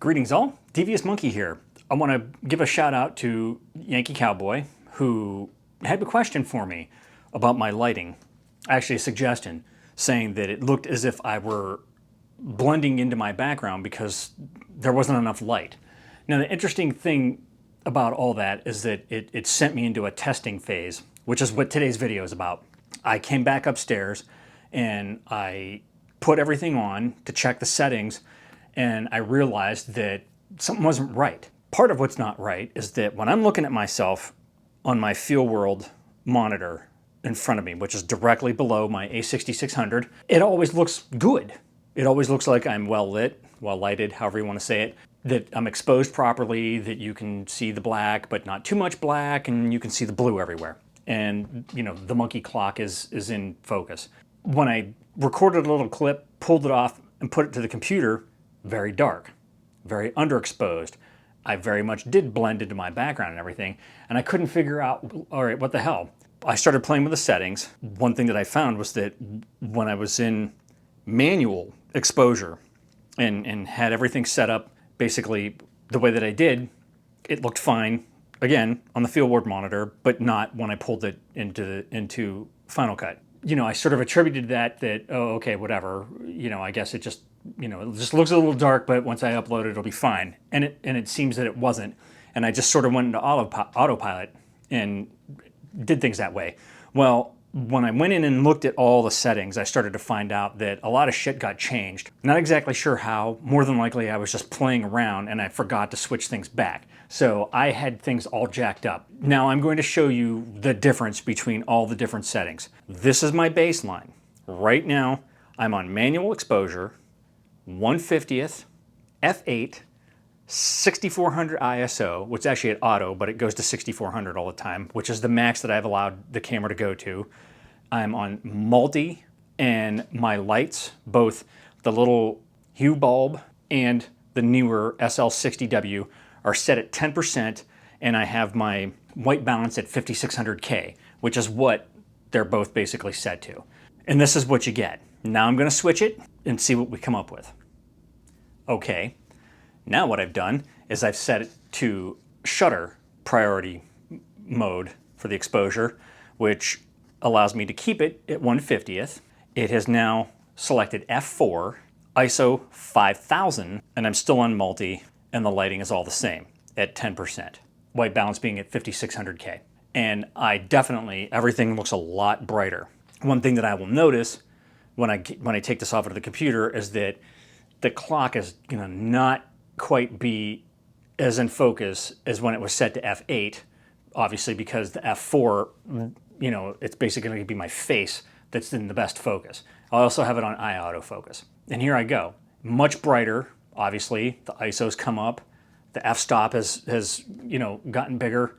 Greetings all, thedvsmonkey here. I want to give a shout out to Yankee Cowboy who had a question for me about my lighting. Actually a suggestion saying that it looked as if I were blending into my background because there wasn't enough light. Now the interesting thing about all that is that it sent me into a testing phase, which is what today's video is about. I came back upstairs and I put everything on to check the settings, and I realized that something wasn't right. Part of what's not right is that when I'm looking at myself on my Field World monitor in front of me, which is directly below my a6600, it always looks good. It always looks like I'm well lit, well lighted, however you want to say it, that I'm exposed properly, that you can see the black, but not too much black, and you can see the blue everywhere. And you know, the monkey clock is in focus. When I recorded a little clip, pulled it off, and put it to the computer, very dark, very underexposed. I very much did blend into my background and everything, and I couldn't figure out, all right, what the hell? I started playing with the settings. One thing that I found was that when I was in manual exposure and had everything set up basically the way that I did, it looked fine, again, on the Field World monitor, but not when I pulled it into Final Cut. You know, I sort of attributed that, oh, okay, whatever, you know, I guess it just, you know, it just looks a little dark, but once I upload it, it'll be fine. And it seems that it wasn't. And I just sort of went into autopilot and did things that way. Well, when I went in and looked at all the settings, I started to find out that a lot of shit got changed. Not exactly sure how. More than likely, I was just playing around and I forgot to switch things back. So I had things all jacked up. Now I'm going to show you the difference between all the different settings. This is my baseline. Right now, I'm on manual exposure, 1/50th, f8, 6400 ISO, which is actually at auto, but it goes to 6400 all the time, which is the max that I've allowed the camera to go to. I'm on multi, and my lights, both the little hue bulb and the newer SL60W, are set at 10%, and I have my white balance at 5600K, which is what they're both basically set to. And this is what you get. Now I'm going to switch it and see what we come up with. Okay, now what I've done is I've set it to shutter priority mode for the exposure, which allows me to keep it at 1/50th. It has now selected f4, ISO 5000, and I'm still on multi, and the lighting is all the same at 10%. White balance being at 5600K. And I definitely, everything looks a lot brighter. One thing that I will notice when I take this off of the computer is that the clock is gonna not quite be as in focus as when it was set to f8, obviously because the f4, you know, it's basically gonna be my face that's in the best focus. I also have it on eye autofocus. And here I go, much brighter, obviously, the ISOs come up, the f-stop has you know, gotten bigger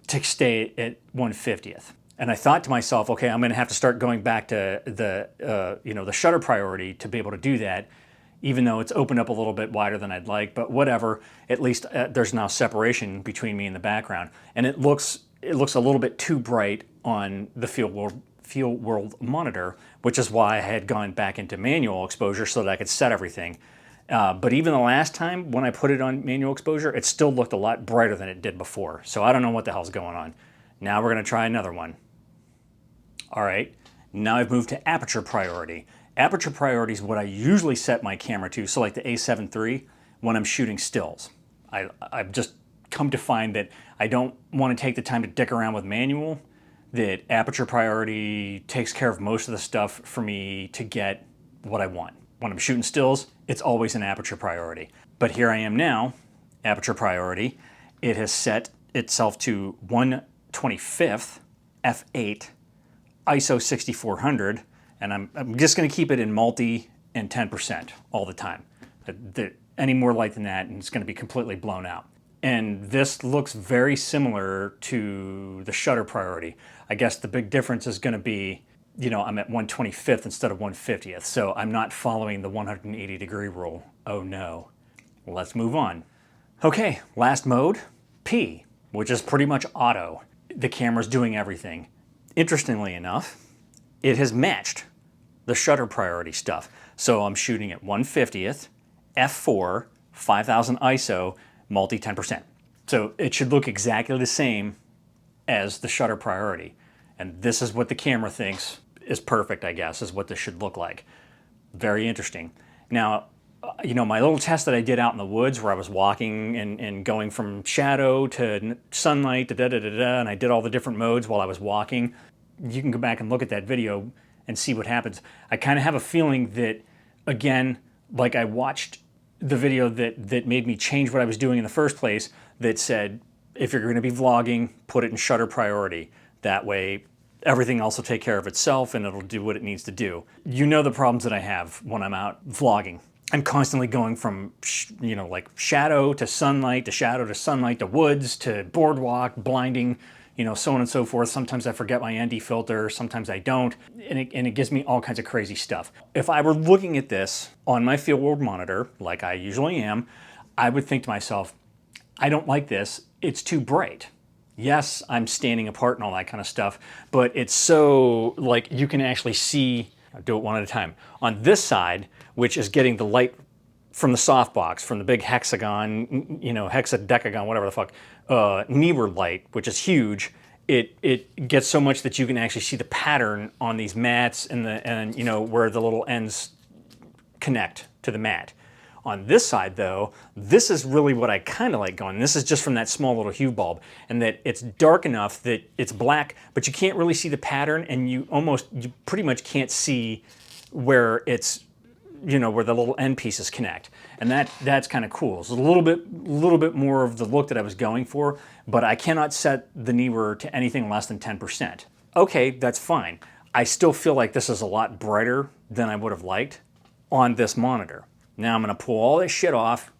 to stay at 1/50th. And I thought to myself, okay, I'm gonna have to start going back to the, you know, the shutter priority to be able to do that, even though it's opened up a little bit wider than I'd like, but whatever, at least there's now separation between me and the background. And it looks a little bit too bright on the Field World monitor, which is why I had gone back into manual exposure so that I could set everything. But even the last time when I put it on manual exposure, it still looked a lot brighter than it did before. So I don't know what the hell's going on. Now we're gonna try another one. All right, now I've moved to aperture priority. Aperture priority is what I usually set my camera to, so like the A7 III, when I'm shooting stills. I've just come to find that I don't want to take the time to dick around with manual, that aperture priority takes care of most of the stuff for me to get what I want. When I'm shooting stills, it's always an aperture priority. But here I am now, aperture priority. It has set itself to 1/25th, f8, ISO 6400, and I'm just gonna keep it in multi and 10% all the time. Any more light than that and it's gonna be completely blown out. And this looks very similar to the shutter priority. I guess the big difference is gonna be, you know, I'm at 1/25th instead of 1/50th, so I'm not following the 180-degree rule. Oh no. Let's move on. Okay, last mode, P, which is pretty much auto. The camera's doing everything. Interestingly enough, it has matched the shutter priority stuff. So I'm shooting at 1/50th, f4, 5000 ISO, multi 10%. So it should look exactly the same as the shutter priority. And this is what the camera thinks is perfect, I guess, is what this should look like. Very interesting. Now, you know, my little test that I did out in the woods where I was walking and going from shadow to sunlight to da-da-da-da, and I did all the different modes while I was walking. You can go back and look at that video and see what happens. I kind of have a feeling that, again, like I watched the video that made me change what I was doing in the first place that said, if you're going to be vlogging, put it in shutter priority. That way, everything else will take care of itself and it'll do what it needs to do. You know the problems that I have when I'm out vlogging. I'm constantly going from, you know, like shadow to sunlight, to shadow to sunlight, to woods, to boardwalk, blinding, you know, so on and so forth. Sometimes I forget my ND filter, sometimes I don't, and it gives me all kinds of crazy stuff. If I were looking at this on my fieldworld monitor, like I usually am, I would think to myself, I don't like this, it's too bright. Yes, I'm standing apart and all that kind of stuff, but it's so, like, you can actually see, I'll do it one at a time. On this side, which is getting the light from the softbox, from the big hexagon, you know, hexadecagon, whatever the fuck, newer light, which is huge, it gets so much that you can actually see the pattern on these mats and you know, where the little ends connect to the mat. On this side though, this is really what I kind of like going. This is just from that small little hue bulb, and that it's dark enough that it's black, but you can't really see the pattern, and you pretty much can't see where it's, you know, where the little end pieces connect. And that's kind of cool. It's a little bit more of the look that I was going for, but I cannot set the newer to anything less than 10%. Okay, that's fine. I still feel like this is a lot brighter than I would have liked on this monitor. Now I'm going to pull all this shit off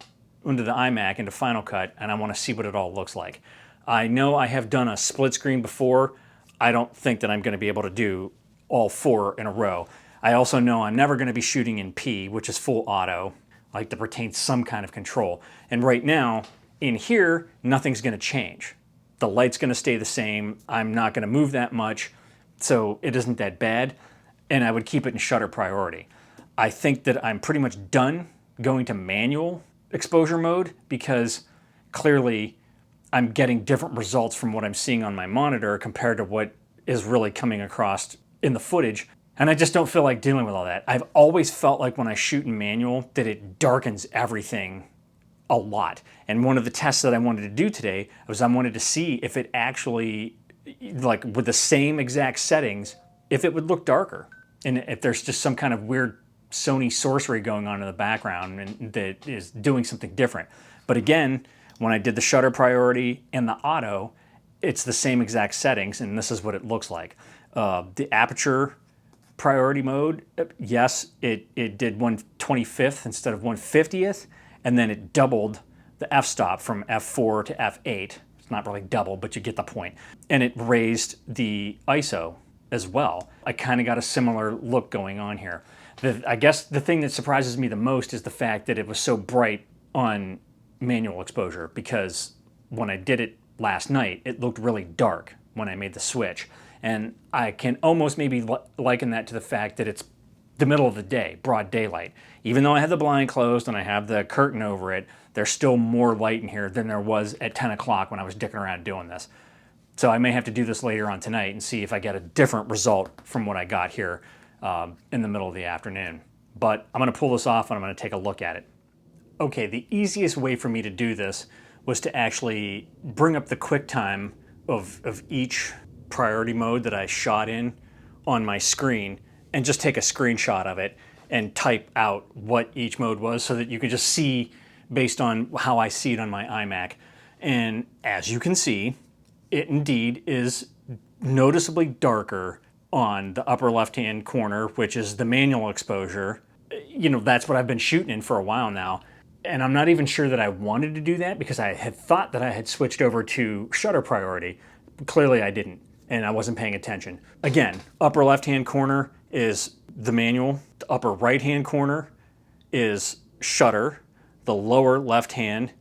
into the iMac, into Final Cut, and I want to see what it all looks like. I know I have done a split screen before. I don't think that I'm going to be able to do all 4 in a row. I also know I'm never going to be shooting in P, which is full auto. I like to retain some kind of control. And right now, in here, nothing's going to change. The light's going to stay the same. I'm not going to move that much, so it isn't that bad. And I would keep it in shutter priority. I think that I'm pretty much done going to manual exposure mode, because clearly I'm getting different results from what I'm seeing on my monitor compared to what is really coming across in the footage. And I just don't feel like dealing with all that. I've always felt like when I shoot in manual that it darkens everything a lot. And one of the tests that I wanted to do today was I wanted to see if it actually, like with the same exact settings, if it would look darker. And if there's just some kind of weird Sony sorcery going on in the background and that is doing something different. But again, when I did the shutter priority and the auto, it's the same exact settings, and this is what it looks like. The aperture priority mode, yes, it did 1/25th instead of 1/50th, and then it doubled the f-stop from f4 to f8. It's not really double, but you get the point. And it raised the ISO as well. I kind of got a similar look going on here. I guess the thing that surprises me the most is the fact that it was so bright on manual exposure, because when I did it last night, it looked really dark when I made the switch. And I can almost maybe liken that to the fact that it's the middle of the day, broad daylight. Even though I have the blind closed and I have the curtain over it, there's still more light in here than there was at 10 o'clock when I was dicking around doing this. So I may have to do this later on tonight and see if I get a different result from what I got here in the middle of the afternoon. But I'm going to pull this off and I'm going to take a look at it. Okay, the easiest way for me to do this was to actually bring up the QuickTime of each priority mode that I shot in on my screen and just take a screenshot of it and type out what each mode was, so that you can just see based on how I see it on my iMac. And as you can see, it indeed is noticeably darker on the upper left-hand corner, which is the manual exposure. You know, that's what I've been shooting in for a while now. And I'm not even sure that I wanted to do that, because I had thought that I had switched over to shutter priority. Clearly I didn't, and I wasn't paying attention. Again, upper left-hand corner is the manual. The upper right-hand corner is shutter. The lower left-hand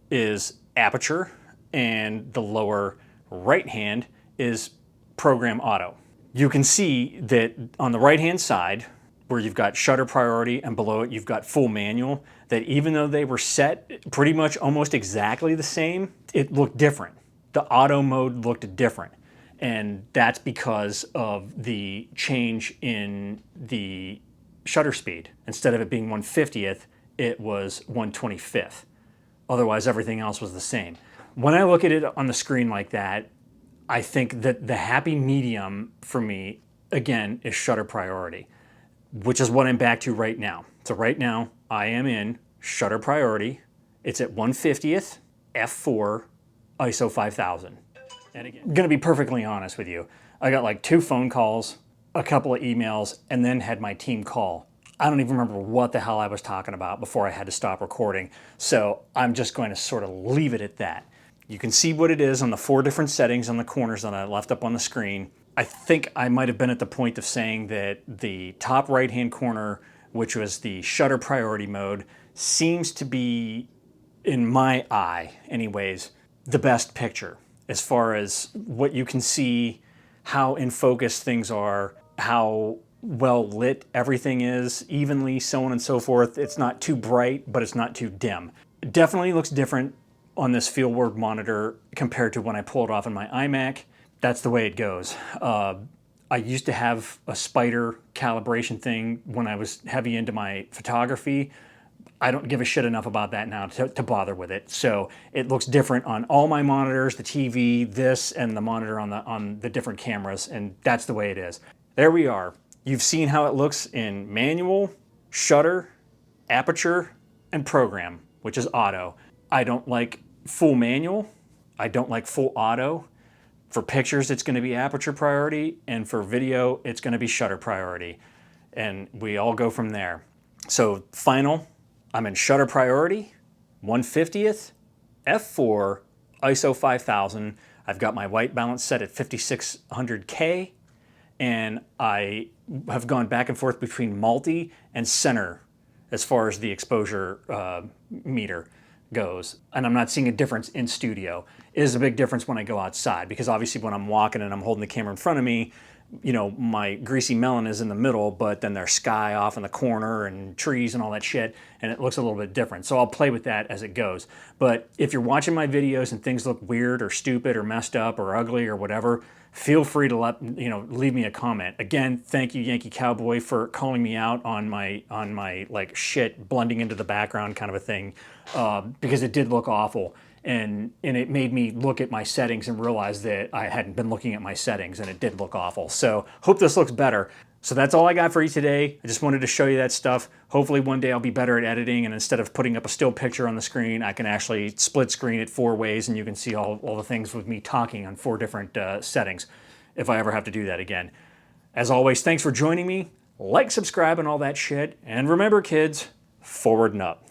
is aperture. And the lower right-hand is program auto. You can see that on the right-hand side, where you've got shutter priority and below it you've got full manual, that even though they were set pretty much almost exactly the same, it looked different. The auto mode looked different. And that's because of the change in the shutter speed. Instead of it being 1/50th, it was 1/25th. Otherwise, everything else was the same. When I look at it on the screen like that, I think that the happy medium for me, again, is shutter priority, which is what I'm back to right now. So right now, I am in shutter priority. It's at 1/50th, f4, ISO 5000. And again, I'm gonna be perfectly honest with you. I got like 2 phone calls, a couple of emails, and then had my team call. I don't even remember what the hell I was talking about before I had to stop recording. So I'm just going to sort of leave it at that. You can see what it is on the 4 different settings on the corners that I left up on the screen. I think I might have been at the point of saying that the top right-hand corner, which was the shutter priority mode, seems to be, in my eye anyways, the best picture as far as what you can see, how in focus things are, how well lit everything is, evenly, so on and so forth. It's not too bright, but it's not too dim. It definitely looks different on this fieldwork monitor compared to when I pull it off in my iMac. That's the way it goes. I used to have a spider calibration thing when I was heavy into my photography. I don't give a shit enough about that now to bother with it. So it looks different on all my monitors, the TV, this, and the monitor on the different cameras, and that's the way it is. There we are. You've seen how it looks in manual, shutter, aperture, and program, which is auto. I don't like full manual. I don't like full auto. For pictures, it's going to be aperture priority, and for video, it's going to be shutter priority. And we all go from there. So final, I'm in shutter priority, 1/50th, f4, ISO 5000. I've got my white balance set at 5600K, and I have gone back and forth between multi and center as far as the exposure meter goes. And I'm not seeing a difference in studio. It is a big difference when I go outside, because obviously when I'm walking and I'm holding the camera in front of me, you know, my greasy melon is in the middle, but then there's sky off in the corner and trees and all that shit, and it looks a little bit different. So I'll play with that as it goes. But if you're watching my videos and things look weird or stupid or messed up or ugly or whatever, feel free to leave me a comment. Again, thank you, Yankee Cowboy, for calling me out on my like shit blending into the background kind of a thing, because it did look awful. And it made me look at my settings and realize that I hadn't been looking at my settings, and it did look awful. So hope this looks better. So that's all I got for you today. I just wanted to show you that stuff. Hopefully one day I'll be better at editing, and instead of putting up a still picture on the screen, I can actually split screen it 4 ways, and you can see all the things with me talking on 4 different settings if I ever have to do that again. As always, thanks for joining me. Like, subscribe, and all that shit. And remember, kids, forward and up.